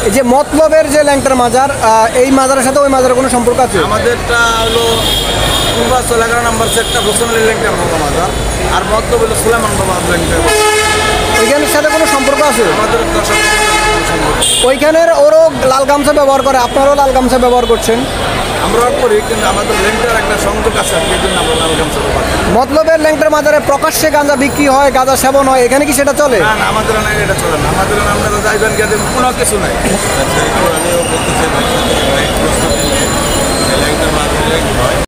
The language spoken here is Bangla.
এই যে মতলবের যে ল্যাংটার মাজার, এই মাজারের সাথে ওই মাজারের কোনো সম্পর্ক আছে? আমাদেরটা হলো 11 নম্বর সেটটা হোসেন আলী ল্যাংটার বাবা মাজার, আর মতলব হলো সুলাইমান বাবা ল্যাংটার। ওইখানের সাথে কোনো সম্পর্ক আছে? আমাদের দর্শক ওইখানের ওরও লাল গামছা ব্যবহার করে, আপনারাও লাল গামছা ব্যবহার করছেন? আমরা করি, কিন্তু আমাদের ল্যাংটার একটা সংযোগ আছে, এই জন্য আমরা লাল গামছা ব্যবহার করি। মতলবের ল্যাংটার মাজারে প্রকাশ্যে গাঁজা বিক্রি হয়, গাঁজা সেবন হয়, এখানে কি সেটা চলে? না না, আমাদের না, এটা চলে না। আমাদের আপনারা যাইবেন গিয়ে দেখবেন কোনো কিছু নাই। আচ্ছা, একটু আমিও বলতে চাই ভাইয়ের সাথে ভাই প্রশ্ন দিলে ল্যাংটা মাছ হয়